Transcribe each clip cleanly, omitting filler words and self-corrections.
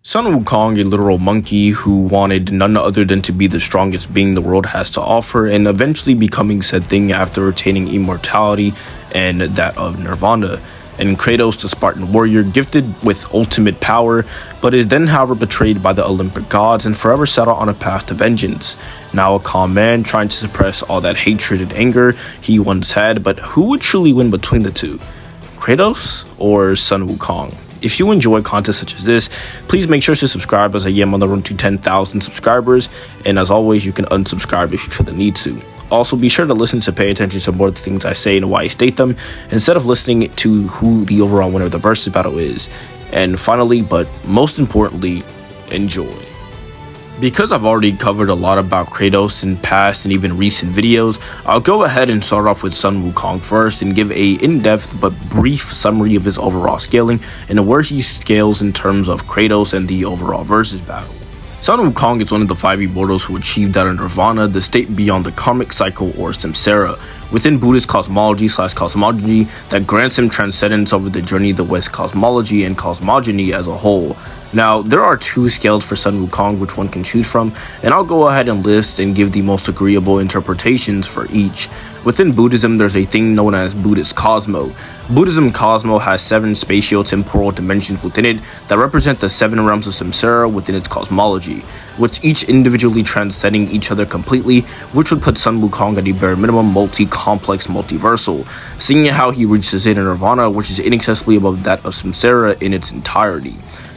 Sun Wukong, a literal monkey who wanted none other than to be the strongest being the world has to offer, and eventually becoming said thing after attaining immortality and that of nirvana. And Kratos, the Spartan warrior, gifted with ultimate power, but is then however betrayed by the Olympic gods and forever set out on a path to vengeance. Now a calm man trying to suppress all that hatred and anger he once had, but who would truly win between the two? Kratos or Sun Wukong? If you enjoy content such as this, please make sure to subscribe, as I am on the road to 10,000 subscribers, and as always, you can unsubscribe if you feel the need to. Also, be sure to listen to pay attention to more of the things I say and why I state them, instead of listening to who the overall winner of the versus battle is. And finally, but most importantly, enjoy. Because I've already covered a lot about Kratos in past and even recent videos, I'll go ahead and start off with Sun Wukong first and give a in-depth but brief summary of his overall scaling and where he scales in terms of Kratos and the overall versus battle. Sun Wukong is one of the 5 immortals who achieved that of nirvana, the state beyond the karmic cycle or samsara, within Buddhist cosmology/cosmogony that grants him transcendence over the journey of the West cosmology and cosmogony as a whole. Now, there are 2 scales for Sun Wukong which one can choose from, and I'll go ahead and list and give the most agreeable interpretations for each. Within Buddhism, there's a thing known as Buddhist Cosmo. Buddhism Cosmo has 7 spatio-temporal dimensions within it that represent the 7 realms of samsara within its cosmology, which each individually transcending each other completely, which would put Sun Wukong at a bare minimum multi-complex multiversal, seeing how he reaches in nirvana, which is inaccessibly above that of samsara in its entirety.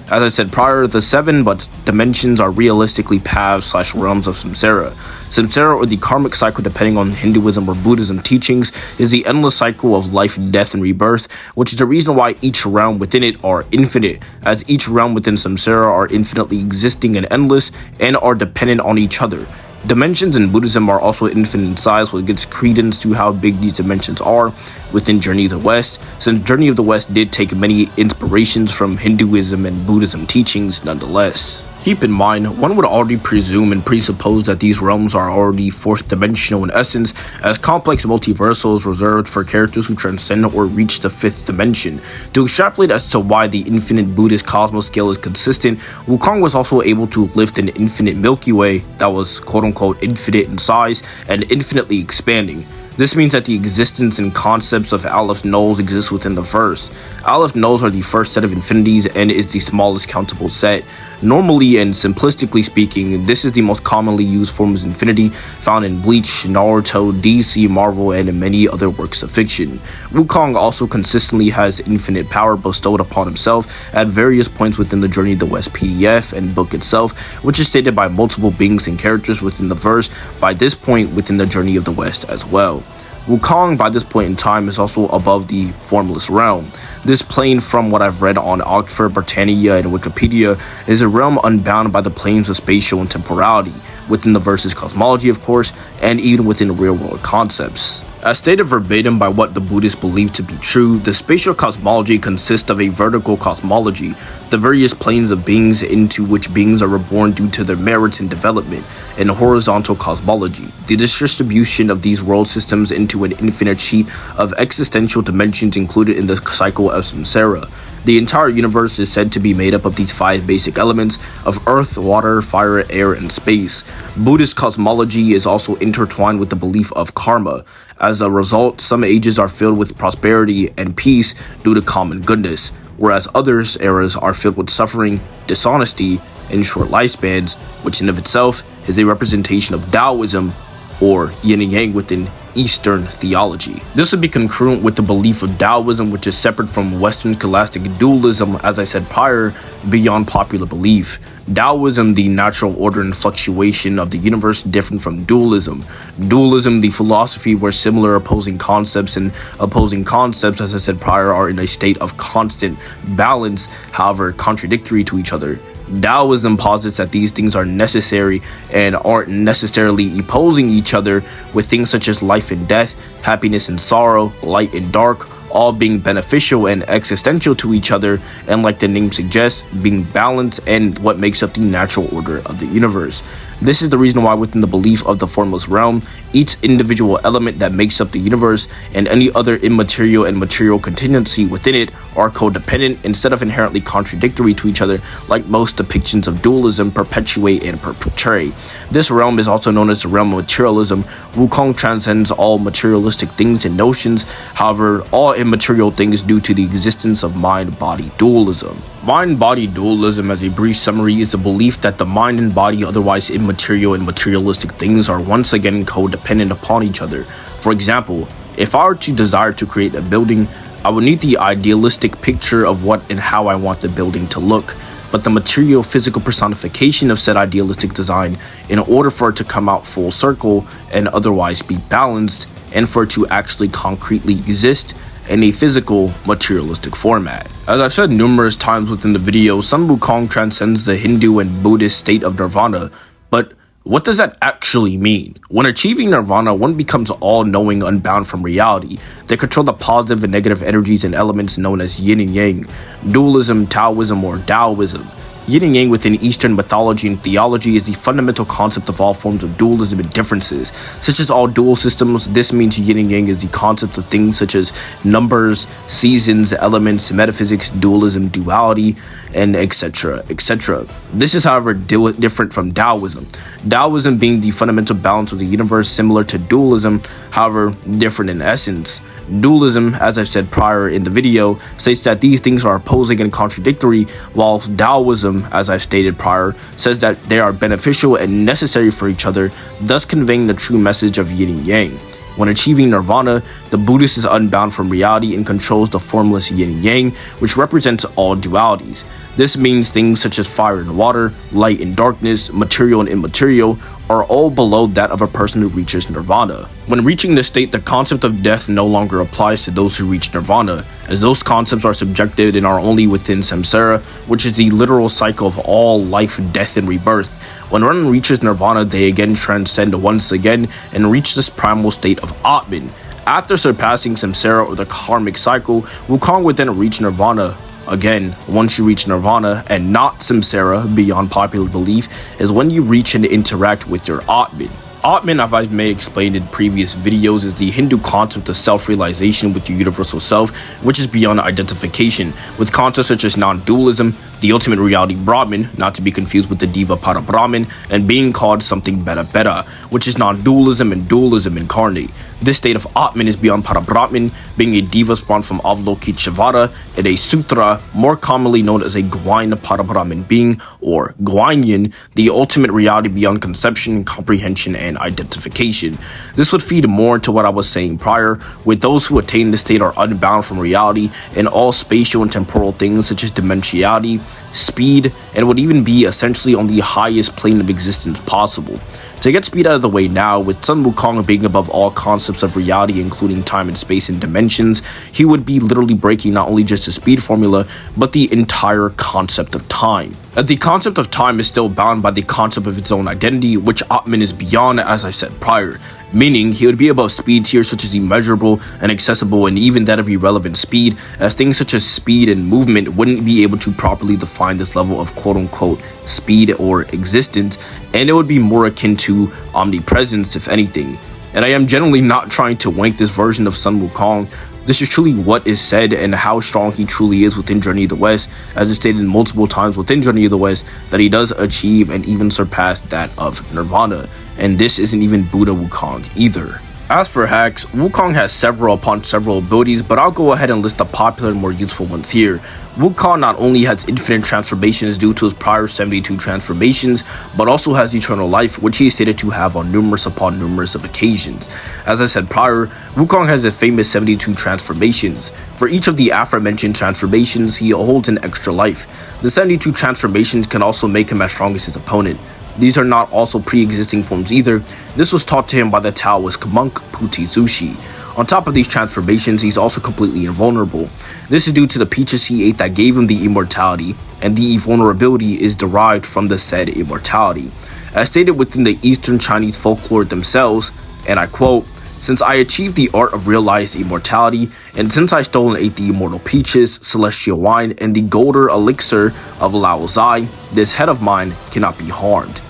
As I said prior, the 7 dimensions are realistically paths/realms of samsara. Samsara, or the karmic cycle depending on Hinduism or Buddhism teachings, is the endless cycle of life, death, and rebirth, which is the reason why each realm within it are infinite, as each realm within samsara are infinitely existing and endless, and are dependent on each other. Dimensions in Buddhism are also infinite in size, which gives credence to how big these dimensions are within Journey of the West, since Journey of the West did take many inspirations from Hinduism and Buddhism teachings nonetheless. Keep in mind, one would already presume and presuppose that these realms are already 4th dimensional in essence, as complex multiversals reserved for characters who transcend or reach the 5th dimension. To extrapolate as to why the infinite Buddhist cosmos scale is consistent, Wukong was also able to lift an infinite Milky Way that was quote-unquote infinite in size and infinitely expanding. This means that the existence and concepts of Aleph Nulls exist within the verse. Aleph Nulls are the first set of infinities and is the smallest countable set. Normally and simplistically speaking, this is the most commonly used form of infinity found in Bleach, Naruto, DC, Marvel, and in many other works of fiction. Wukong also consistently has infinite power bestowed upon himself at various points within the Journey of the West PDF and book itself, which is stated by multiple beings and characters within the verse by this point within the Journey of the West as well. Wukong, by this point in time, is also above the formless realm. This plane, from what I've read on Oxford, Britannia, and Wikipedia, is a realm unbound by the planes of spatial and temporality, within the verse's cosmology of course, and even within real-world concepts. As stated verbatim by what the Buddhists believe to be true, the spatial cosmology consists of a vertical cosmology, the various planes of beings into which beings are reborn due to their merits and development, and horizontal cosmology, the distribution of these world systems into an infinite sheet of existential dimensions included in the cycle of samsara. The entire universe is said to be made up of these 5 basic elements of earth, water, fire, air, and space. Buddhist cosmology is also intertwined with the belief of karma. As a result, some ages are filled with prosperity and peace due to common goodness, whereas others eras are filled with suffering, dishonesty, and short lifespans, which in of itself is a representation of Taoism, or yin and yang within Eastern theology. This would be congruent with the belief of Taoism, which is separate from Western scholastic dualism, as I said prior, beyond popular belief. Taoism, the natural order and fluctuation of the universe, different from dualism. Dualism, the philosophy where similar opposing concepts, as I said prior, are in a state of constant balance, however contradictory to each other. Taoism posits that these things are necessary and aren't necessarily opposing each other, with things such as life and death, happiness and sorrow, light and dark, all being beneficial and existential to each other, and like the name suggests, being balanced and what makes up the natural order of the universe. This is the reason why within the belief of the formless realm, each individual element that makes up the universe and any other immaterial and material contingency within it are codependent instead of inherently contradictory to each other, like most depictions of dualism perpetuate and portray. This realm is also known as the realm of materialism. Wukong transcends all materialistic things and notions, however, all immaterial things due to the existence of mind-body dualism. Mind-body dualism, as a brief summary, is the belief that the mind and body, otherwise immaterial and materialistic things, are once again codependent upon each other. For example, if I were to desire to create a building, I would need the idealistic picture of what and how I want the building to look, but the material physical personification of said idealistic design in order for it to come out full circle and otherwise be balanced, and for it to actually concretely exist in a physical, materialistic format. As I've said numerous times within the video, Sunwukong transcends the Hindu and Buddhist state of nirvana, but what does that actually mean? When achieving nirvana, one becomes all-knowing, unbound from reality. They control the positive and negative energies and elements known as yin and yang, dualism, Taoism, or Taoism. Yin and yang within Eastern mythology and theology is the fundamental concept of all forms of dualism and differences. Such as all dual systems, this means yin and yang is the concept of things such as numbers, seasons, elements, metaphysics, dualism, duality, and etc. etc. This is, however, different from Taoism. Taoism being the fundamental balance of the universe, similar to dualism, however, different in essence. Dualism, as I've said prior in the video, states that these things are opposing and contradictory, whilst Taoism, as I've stated prior, says that they are beneficial and necessary for each other, thus conveying the true message of yin and yang. When achieving nirvana, the Buddhist is unbound from reality and controls the formless yin and yang, which represents all dualities. This means things such as fire and water, light and darkness, material and immaterial, are all below that of a person who reaches nirvana. When reaching this state, the concept of death no longer applies to those who reach nirvana, as those concepts are subjective and are only within samsara, which is the literal cycle of all life, death, and rebirth. When one reaches nirvana, they again transcend once again and reach this primal state of Atman. After surpassing samsara or the karmic cycle, Wukong would then reach nirvana. Again, once you reach nirvana and not samsara, beyond popular belief, is when you reach and interact with your Atman. Atman, as I may explain in previous videos, is the Hindu concept of self-realization with your universal self, which is beyond identification, with concepts such as non-dualism, the ultimate reality Brahman, not to be confused with the Diva Para Brahman, and being called something better, which is non-dualism and dualism incarnate. This state of Atman is beyond Para Brahman, being a Diva spawned from Avalokiteshvara, and a Sutra, more commonly known as a Gwain Para Brahman being, or Gwainyin, the ultimate reality beyond conception, comprehension, and identification. This would feed more into what I was saying prior, with those who attain this state are unbound from reality and all spatial and temporal things such as dimensionality, speed, and would even be essentially on the highest plane of existence possible. To get speed out of the way now, with Sunwukong being above all concepts of reality including time and space and dimensions, he would be literally breaking not only just the speed formula, but the entire concept of time. The concept of time is still bound by the concept of its own identity, which Atman is beyond, as I said prior, meaning he would be above speed tiers such as immeasurable, inaccessible, and even that of irrelevant speed, as things such as speed and movement wouldn't be able to properly define this level of quote-unquote speed or existence, and it would be more akin to omnipresence if anything. And I am generally not trying to wank this version of Sunwukong. This is truly what is said and how strong he truly is within Journey of the West, as it's stated multiple times within Journey of the West that he does achieve and even surpass that of Nirvana, and this isn't even Buddha Wukong either. As for hacks, Wukong has several upon several abilities, but I'll go ahead and list the popular and more useful ones here. Wukong not only has infinite transformations due to his prior 72 transformations, but also has eternal life, which he is stated to have on numerous upon numerous of occasions. As I said prior, Wukong has his famous 72 transformations. For each of the aforementioned transformations, he holds an extra life. The 72 transformations can also make him as strong as his opponent. These are not also pre-existing forms either. This was taught to him by the Taoist monk Putizushi. On top of these transformations, he's also completely invulnerable. This is due to the peaches he ate that gave him the immortality, and the invulnerability is derived from the said immortality. As stated within the Eastern Chinese folklore themselves, and I quote, "Since I achieved the art of realized immortality, and since I stole and ate the immortal peaches, celestial wine, and the golden elixir of Lao Zai, this head of mine cannot be harmed."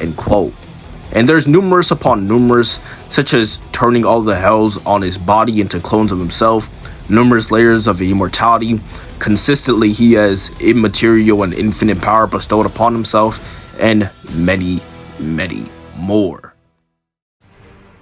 end quote. And there's numerous upon numerous, such as turning all the hells on his body into clones of himself, numerous layers of immortality, consistently he has immaterial and infinite power bestowed upon himself, and many, many more.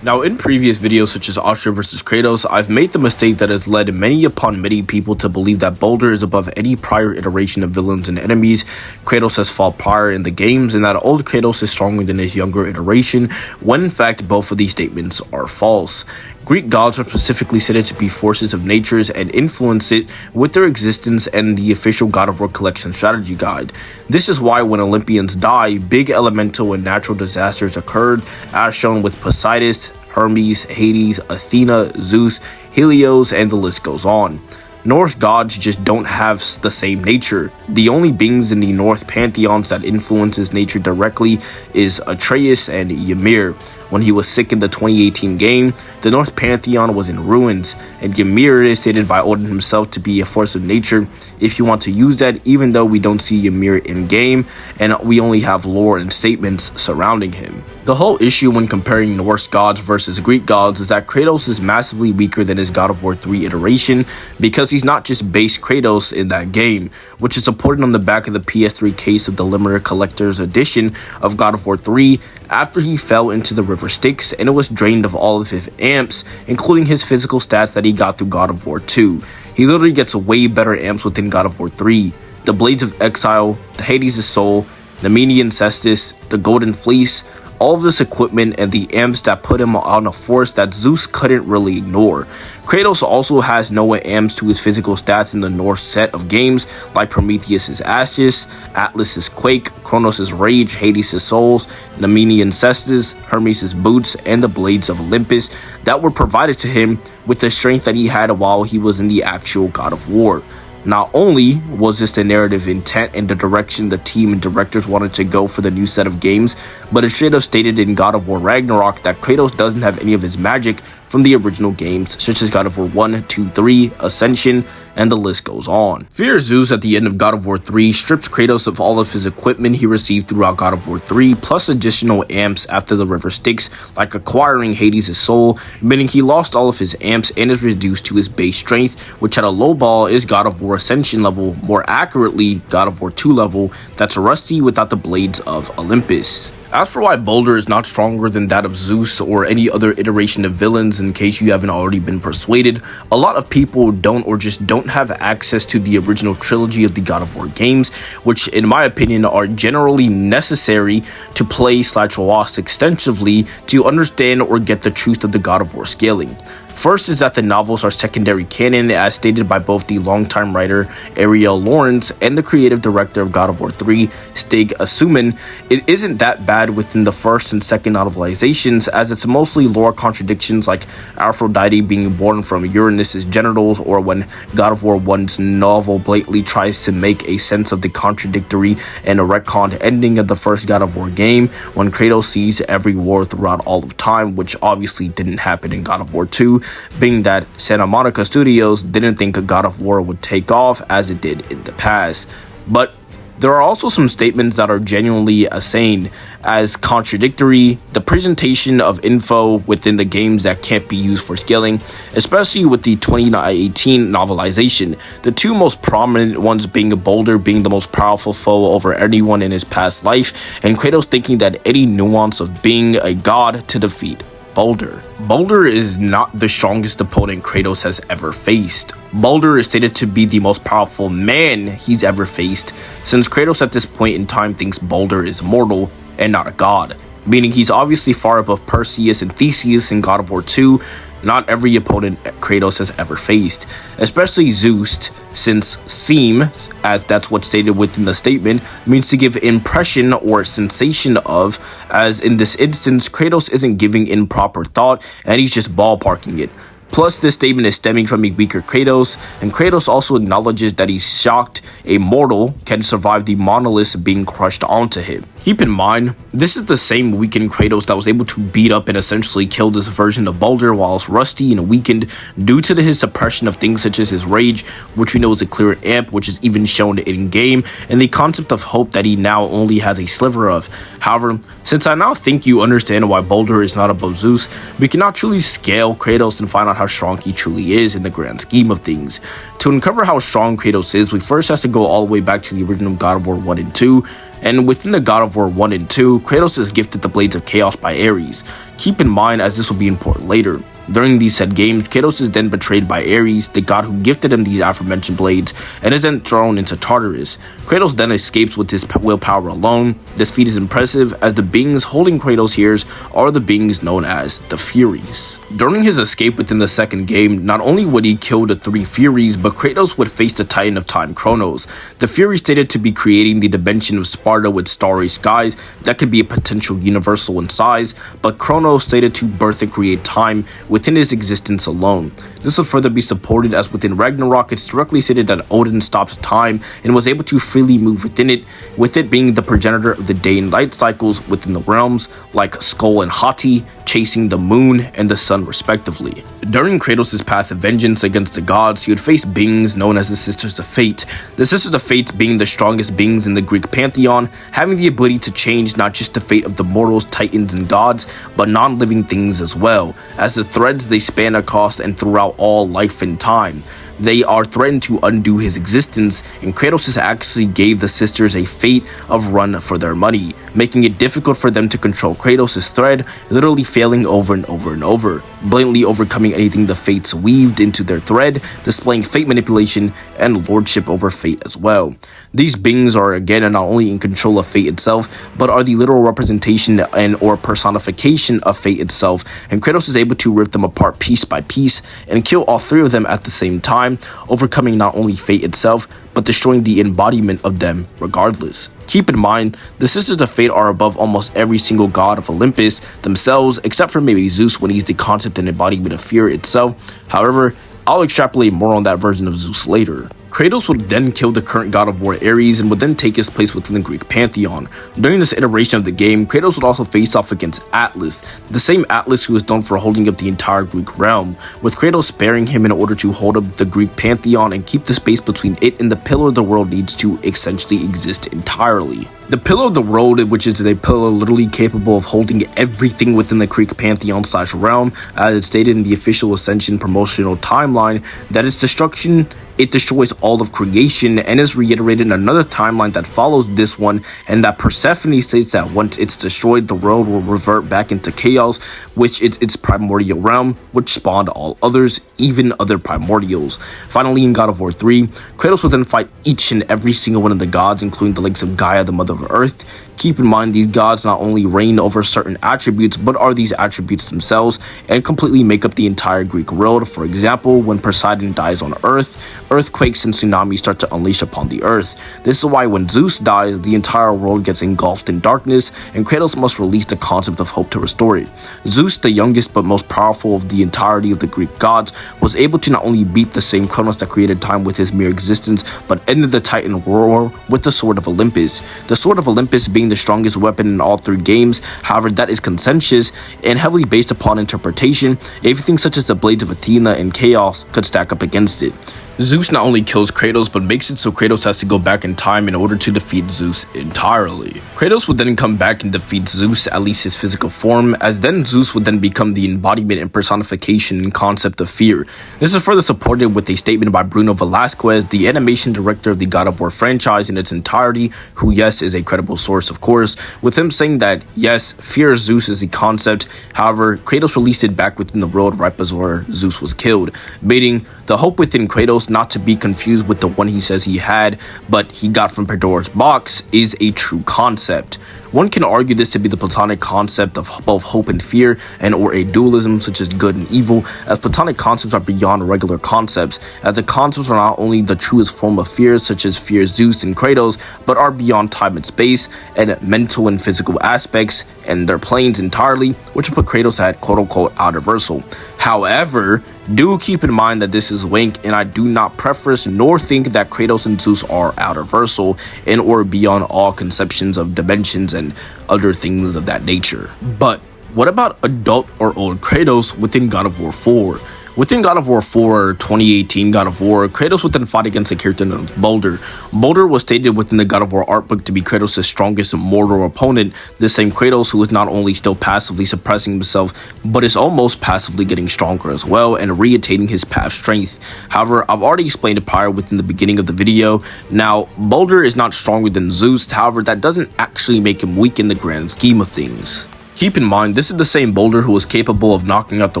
Now, in previous videos such as Astra vs Kratos, I've made the mistake that has led many upon many people to believe that Baldur is above any prior iteration of villains and enemies. Kratos has fought prior in the games, and that old Kratos is stronger than his younger iteration, when in fact both of these statements are false. Greek gods are specifically said to be forces of nature and influence it with their existence and the official God of War collection strategy guide. This is why when Olympians die, big elemental and natural disasters occurred, as shown with Poseidon, Hermes, Hades, Athena, Zeus, Helios, and the list goes on. Norse gods just don't have the same nature. The only beings in the Norse pantheons that influences nature directly is Atreus and Ymir. When he was sick in the 2018 game, the Norse pantheon was in ruins, and Ymir is stated by Odin himself to be a force of nature if you want to use that, even though we don't see Ymir in game and we only have lore and statements surrounding him. The whole issue when comparing Norse gods versus Greek gods is that Kratos is massively weaker than his God of War 3 iteration because he's not just base Kratos in that game, which is supported on the back of the PS3 case of the limited collector's edition of God of War 3 after he fell into the River Styx and it was drained of all of his amps, including his physical stats that he got through God of War 2. He literally gets way better amps within God of War 3. The Blades of Exile, the Hades' Soul, the Median Cestus, the Golden Fleece, all of this equipment and the amps that put him on a force that Zeus couldn't really ignore. Kratos also has no amps to his physical stats in the Norse set of games like Prometheus' Ashes, Atlas' Quake, Kronos' Rage, Hades' Souls, Nemenian Cestus, Hermes' Boots, and the Blades of Olympus that were provided to him with the strength that he had while he was in the actual God of War. Not only was this the narrative intent and the direction the team and directors wanted to go for the new set of games, but it should have stated in God of War Ragnarok that Kratos doesn't have any of his magic from the original games, such as God of War 1, 2, 3, Ascension, and the list goes on. Fear Zeus at the end of God of War 3 strips Kratos of all of his equipment he received throughout God of War 3, plus additional amps after the River Styx, like acquiring Hades' soul, meaning he lost all of his amps and is reduced to his base strength, which at a low ball is God of War Ascension level, more accurately God of War 2 level, that's rusty without the Blades of Olympus. As for why Baldur is not stronger than that of Zeus or any other iteration of villains, in case you haven't already been persuaded, a lot of people don't or just don't have access to the original trilogy of the God of War games, which in my opinion are generally necessary to play/watch extensively to understand or get the truth of the God of War scaling. First is that the novels are secondary canon, as stated by both the longtime writer Ariel Lawrence and the creative director of God of War 3, Stig Assumen. It isn't that bad within the first and second novelizations, as it's mostly lore contradictions like Aphrodite being born from Uranus' genitals, or when God of War 1's novel blatantly tries to make a sense of the contradictory and a retconned ending of the first God of War game, when Kratos sees every war throughout all of time, which obviously didn't happen in God of War 2, being that Santa Monica Studios didn't think God of War would take off as it did in the past. But there are also some statements that are genuinely insane as contradictory, the presentation of info within the games that can't be used for scaling, especially with the 2018 novelization, the two most prominent ones being Baldur being the most powerful foe over anyone in his past life, and Kratos thinking that any nuance of being a god to defeat Baldur. Baldur is not the strongest opponent Kratos has ever faced. Baldur is stated to be the most powerful man he's ever faced, since Kratos at this point in time thinks Baldur is mortal and not a god, meaning he's obviously far above Perseus and Theseus in God of War 2, not every opponent Kratos has ever faced, especially Zeus, since seem, as that's what's stated within the statement, means to give impression or sensation of, as in this instance, Kratos isn't giving improper thought and he's just ballparking it. Plus, this statement is stemming from a weaker Kratos, and Kratos also acknowledges that he's shocked a mortal can survive the monolith being crushed onto him. Keep in mind, this is the same weakened Kratos that was able to beat up and essentially kill this version of Baldur whilst rusty and weakened due to his suppression of things such as his rage, which we know is a clear amp, which is even shown in-game, and the concept of hope that he now only has a sliver of. However, since I now think you understand why Baldur is not above Zeus, we cannot truly scale Kratos and find out how strong he truly is in the grand scheme of things. To uncover how strong Kratos is, we first have to go all the way back to the original God of War 1 and 2, and within the God of War 1 and 2, Kratos is gifted the Blades of Chaos by Ares. Keep in mind, as this will be important later, during these said games, Kratos is then betrayed by Ares, the god who gifted him these aforementioned blades, and is then thrown into Tartarus. Kratos then escapes with his willpower alone. This feat is impressive, as the beings holding Kratos here are the beings known as the Furies. During his escape within the second game, not only would he kill the 3 Furies, but Kratos would face the Titan of Time, Kronos. The Furies stated to be creating the dimension of Sparta with starry skies that could be a potential universal in size, but Kronos stated to birth and create time within his existence alone. This would further be supported as within Ragnarok it's directly stated that Odin stopped time and was able to freely move within it, with it being the progenitor of the day and night cycles within the realms, like Skull and Hati, chasing the moon and the sun respectively. During Kratos' path of vengeance against the gods, he would face beings known as the Sisters of Fate. The Sisters of Fate being the strongest beings in the Greek pantheon, having the ability to change not just the fate of the mortals, titans, and gods, but non-living things as well, as the threads they span across and throughout all life and time. They are threatened to undo his existence, and Kratos actually gave the sisters a fate of run for their money, making it difficult for them to control Kratos' thread, literally failing over and over and over, blatantly overcoming anything the fates weaved into their thread, displaying fate manipulation and lordship over fate as well. These beings are again not only in control of fate itself, but are the literal representation and or personification of fate itself, and Kratos is able to rip them apart piece by piece and kill all 3 of them at the same time, overcoming not only fate itself, but destroying the embodiment of them regardless. Keep in mind, the Sisters of Fate are above almost every single god of Olympus themselves, except for maybe Zeus when he's the concept and embodiment of fear itself. However, I'll extrapolate more on that version of Zeus later. Kratos would then kill the current god of war Ares and would then take his place within the Greek pantheon. During this iteration of the game, Kratos would also face off against Atlas, the same Atlas who is known for holding up the entire Greek realm, with Kratos sparing him in order to hold up the Greek pantheon and keep the space between it and the pillar the world needs to essentially exist entirely. The Pillar of the World, which is a pillar literally capable of holding everything within the Greek pantheon / realm, as it's stated in the official Ascension promotional timeline, that its destruction, it destroys all of creation, and is reiterated in another timeline that follows this one, and that Persephone states that once it's destroyed, the world will revert back into chaos, which is its primordial realm, which spawned all others, even other primordials. Finally, in God of War 3, Kratos will then fight each and every single one of the gods, including the likes of Gaia, the mother of Earth. Keep in mind, these gods not only reign over certain attributes, but are these attributes themselves, and completely make up the entire Greek world. For example, when Poseidon dies on Earth, earthquakes and tsunamis start to unleash upon the Earth. This is why when Zeus dies, the entire world gets engulfed in darkness, and Kratos must release the concept of hope to restore it. Zeus, the youngest but most powerful of the entirety of the Greek gods, was able to not only beat the same Kronos that created time with his mere existence, but ended the Titan war with the Sword of Olympus. The Sword of Olympus being the strongest weapon in all 3 games. However, that is contentious and heavily based upon interpretation. Everything such as the Blades of Athena and Chaos could stack up against it. Zeus not only kills Kratos, but makes it so Kratos has to go back in time in order to defeat Zeus entirely. Kratos would then come back and defeat Zeus, at least his physical form, as then Zeus would then become the embodiment and personification and concept of fear. This is further supported with a statement by Bruno Velasquez, the animation director of the God of War franchise in its entirety, who yes, is a credible source of course, with him saying that yes, fear of Zeus is the concept, however, Kratos released it back within the world right before Zeus was killed, meaning the hope within Kratos, not to be confused with the one he says he had, but he got from Pandora's box, is a true concept. One can argue this to be the Platonic concept of both hope and fear, and or a dualism such as good and evil, as Platonic concepts are beyond regular concepts, as the concepts are not only the truest form of fear such as fear Zeus and Kratos, but are beyond time and space, and mental and physical aspects, and their planes entirely, which will put Kratos at quote-unquote outer versal. However, Do keep in mind that this is Link, and I do not preface nor think that Kratos and Zeus are universal and or beyond all conceptions of dimensions and other things of that nature. But what about adult or old Kratos within God of War 4? Within God of War 4, 2018 God of War, Kratos would then fight against a character known as Baldur. Baldur was stated within the God of War art book to be Kratos' strongest mortal opponent, the same Kratos who is not only still passively suppressing himself, but is almost passively getting stronger as well and re-attaining his past strength. However, I've already explained it prior within the beginning of the video. Now, Baldur is not stronger than Zeus, however, that doesn't actually make him weak in the grand scheme of things. Keep in mind, this is the same Baldur who was capable of knocking out the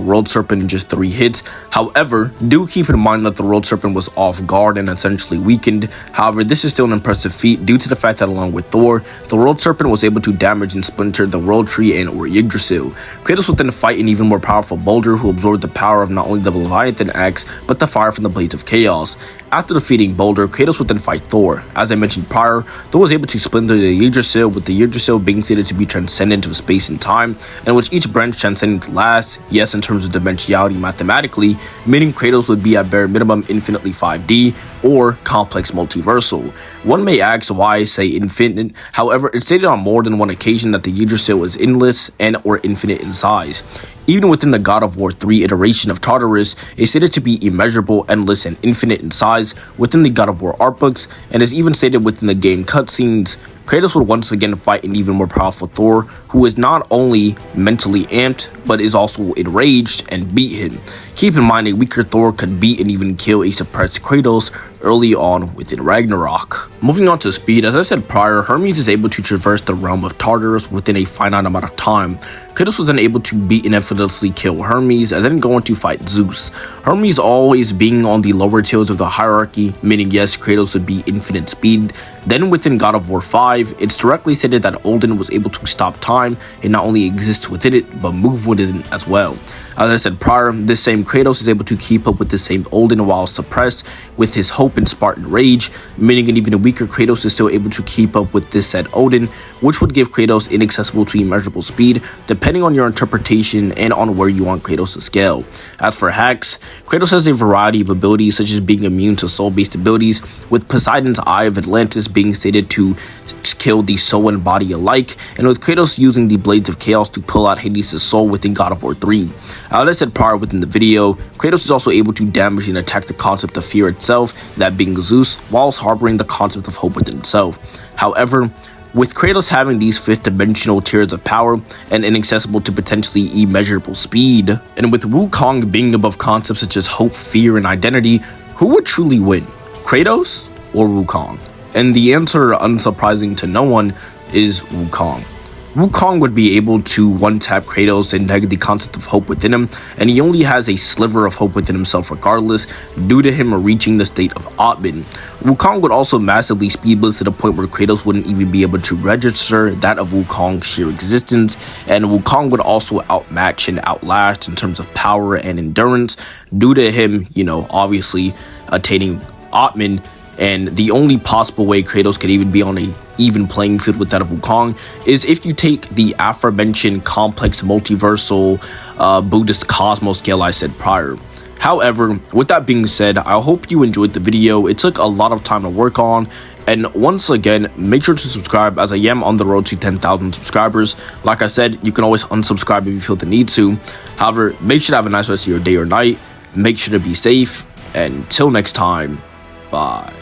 World Serpent in just 3 hits. However, do keep in mind that the World Serpent was off guard and essentially weakened. However, this is still an impressive feat due to the fact that along with Thor, the World Serpent was able to damage and splinter the World Tree and or Yggdrasil. Kratos would then fight an even more powerful Baldur who absorbed the power of not only the Leviathan axe, but the fire from the Blades of Chaos. After defeating Baldur, Kratos would then fight Thor. As I mentioned prior, Thor was able to splinter the Yggdrasil, with the Yggdrasil being stated to be transcendent of space and time, in which each branch transcended to last, yes, in terms of dimensionality mathematically, meaning Kratos would be at bare minimum infinitely 5D or complex multiversal. One may ask why I say infinite, however, it's stated on more than one occasion that the Yggdrasil is endless and or infinite in size. Even within the God of War 3 iteration of Tartarus, is stated to be immeasurable, endless, and infinite in size within the God of War art books, and is even stated within the game cutscenes. Kratos would once again fight an even more powerful Thor, who is not only mentally amped, but is also enraged, and beat him. Keep in mind, a weaker Thor could beat and even kill a suppressed Kratos early on within Ragnarok. Moving on to speed, as I said prior, Hermes is able to traverse the realm of Tartarus within a finite amount of time. Kratos was then able to beat and effortlessly kill Hermes and then go on to fight Zeus. Hermes always being on the lower tiers of the hierarchy, meaning yes, Kratos would be infinite speed. Then within God of War 5, it's directly stated that Odin was able to stop time and not only exist within it, but move within it as well. As I said prior, this same Kratos is able to keep up with the same Odin while suppressed with his hope and Spartan rage, meaning an even weaker Kratos is still able to keep up with this said Odin, which would give Kratos inaccessible to immeasurable speed, depending on your interpretation and on where you want Kratos to scale. As for hacks, Kratos has a variety of abilities such as being immune to soul-based abilities, with Poseidon's Eye of Atlantis being stated to kill the soul and body alike, and with Kratos using the Blades of Chaos to pull out Hades' soul within God of War 3. As I said prior within the video, Kratos is also able to damage and attack the concept of fear itself, that being Zeus, whilst harboring the concept of hope within itself. However, with Kratos having these 5th dimensional tiers of power and inaccessible to potentially immeasurable speed, and with Wukong being above concepts such as hope, fear, and identity, who would truly win, Kratos or Wukong? And the answer, unsurprising to no one, is Wukong. Wukong would be able to one-tap Kratos and neg the concept of hope within him, and he only has a sliver of hope within himself regardless, due to him reaching the state of Atman. Wukong would also massively speed blitz to the point where Kratos wouldn't even be able to register that of Wukong's sheer existence, and Wukong would also outmatch and outlast in terms of power and endurance, due to him, obviously attaining Atman. And the only possible way Kratos could even be on a even playing field with that of Wukong is if you take the aforementioned complex multiversal Buddhist cosmos scale I said prior. However, with that being said, I hope you enjoyed the video. It took a lot of time to work on, and once again, make sure to subscribe as I am on the road to 10,000 subscribers. Like I said, you can always unsubscribe if you feel the need to. However, make sure to have a nice rest of your day or night. Make sure to be safe, and till next time, bye.